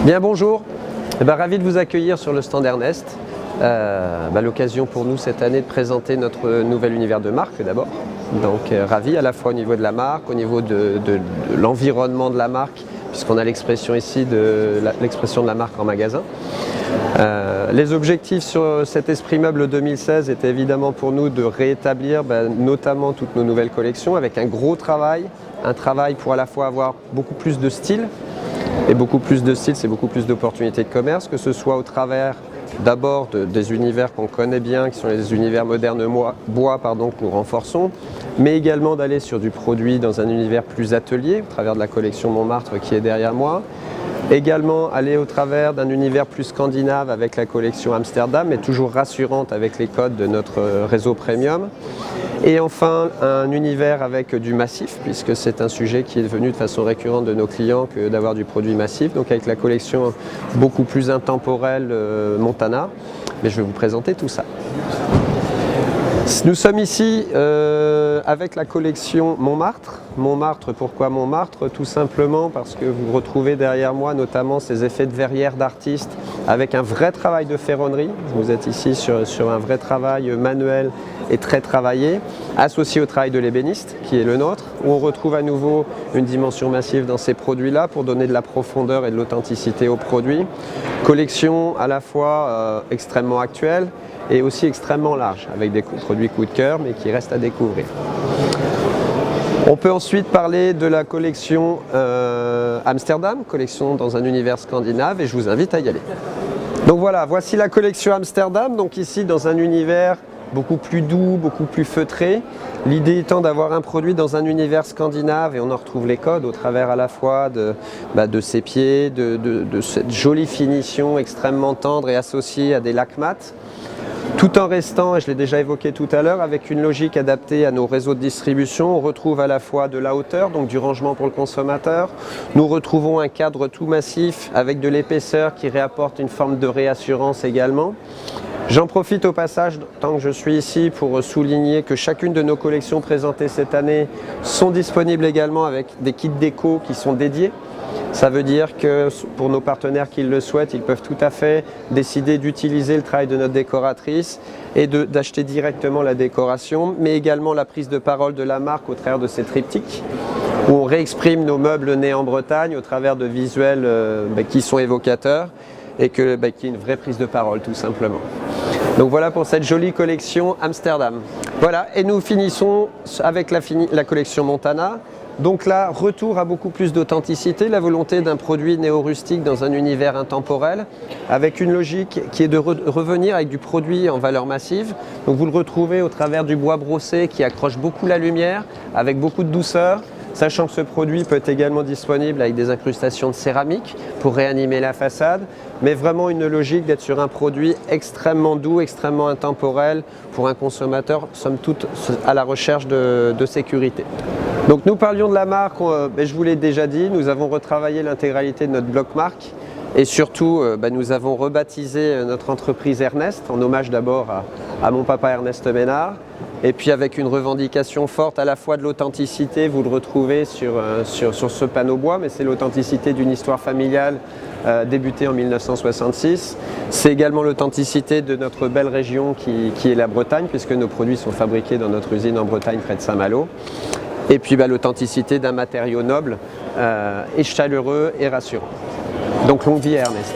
Bien, bonjour. Ravi de vous accueillir sur le stand Ernest. L'occasion pour nous cette année de présenter notre nouvel univers de marque d'abord. Donc ravi à la fois au niveau de la marque, au niveau de l'environnement de la marque, puisqu'on a l'expression ici de l'expression de la marque en magasin. Les objectifs sur cet esprit meuble 2016 étaient évidemment pour nous de réétablir notamment toutes nos nouvelles collections avec un gros travail, un travail pour à la fois avoir beaucoup plus de style. Et beaucoup plus de style, c'est beaucoup plus d'opportunités de commerce, que ce soit au travers d'abord des univers qu'on connaît bien, qui sont les univers modernes bois que nous renforçons, mais également d'aller sur du produit dans un univers plus atelier, au travers de la collection Montmartre qui est derrière moi. Également aller au travers d'un univers plus scandinave avec la collection Amsterdam, mais toujours rassurante avec les codes de notre réseau premium. Et enfin, un univers avec du massif, puisque c'est un sujet qui est devenu de façon récurrente de nos clients que d'avoir du produit massif, donc avec la collection beaucoup plus intemporelle Montana. Mais je vais vous présenter tout ça. Nous sommes ici avec la collection Montmartre. Montmartre, pourquoi Montmartre? Tout simplement parce que vous retrouvez derrière moi notamment ces effets de verrière d'artiste avec un vrai travail de ferronnerie. Vous êtes ici sur un vrai travail manuel et très travaillé, associé au travail de l'ébéniste qui est le nôtre, où on retrouve à nouveau une dimension massive dans ces produits-là pour donner de la profondeur et de l'authenticité aux produits. Collection à la fois extrêmement actuelle et aussi extrêmement large, avec des produits coup de cœur, mais qui restent à découvrir. On peut ensuite parler de la collection Amsterdam, collection dans un univers scandinave, et je vous invite à y aller. Donc voilà, voici la collection Amsterdam, donc ici dans un univers beaucoup plus doux, beaucoup plus feutré. L'idée étant d'avoir un produit dans un univers scandinave, et on en retrouve les codes au travers à la fois de ses pieds, de cette jolie finition extrêmement tendre et associée à des lacs mat. Tout en restant, et je l'ai déjà évoqué tout à l'heure, avec une logique adaptée à nos réseaux de distribution, on retrouve à la fois de la hauteur, donc du rangement pour le consommateur. Nous retrouvons un cadre tout massif avec de l'épaisseur qui réapporte une forme de réassurance également. J'en profite au passage, tant que je suis ici, pour souligner que chacune de nos collections présentées cette année sont disponibles également avec des kits déco qui sont dédiés. Ça veut dire que pour nos partenaires qui le souhaitent, ils peuvent tout à fait décider d'utiliser le travail de notre décoratrice et d'acheter directement la décoration, mais également la prise de parole de la marque au travers de ces triptyques, où on réexprime nos meubles nés en Bretagne au travers de visuels qui sont évocateurs et qu'il y ait une vraie prise de parole tout simplement. Donc voilà pour cette jolie collection Amsterdam. Voilà, et nous finissons avec la collection Montana. Donc là, retour à beaucoup plus d'authenticité, la volonté d'un produit néo-rustique dans un univers intemporel, avec une logique qui est de revenir avec du produit en valeur massive. Donc vous le retrouvez au travers du bois brossé qui accroche beaucoup la lumière, avec beaucoup de douceur, sachant que ce produit peut être également disponible avec des incrustations de céramique pour réanimer la façade, mais vraiment une logique d'être sur un produit extrêmement doux, extrêmement intemporel pour un consommateur, somme toute, à la recherche de sécurité. Donc nous parlions de la marque, je vous l'ai déjà dit, nous avons retravaillé l'intégralité de notre bloc marque et surtout nous avons rebaptisé notre entreprise Ernest en hommage d'abord à mon papa Ernest Ménard et puis avec une revendication forte à la fois de l'authenticité, vous le retrouvez sur ce panneau bois, mais c'est l'authenticité d'une histoire familiale débutée en 1966. C'est également l'authenticité de notre belle région qui est la Bretagne puisque nos produits sont fabriqués dans notre usine en Bretagne près de Saint-Malo. Et puis l'authenticité d'un matériau noble et chaleureux et rassurant. Donc longue vie à Ernest.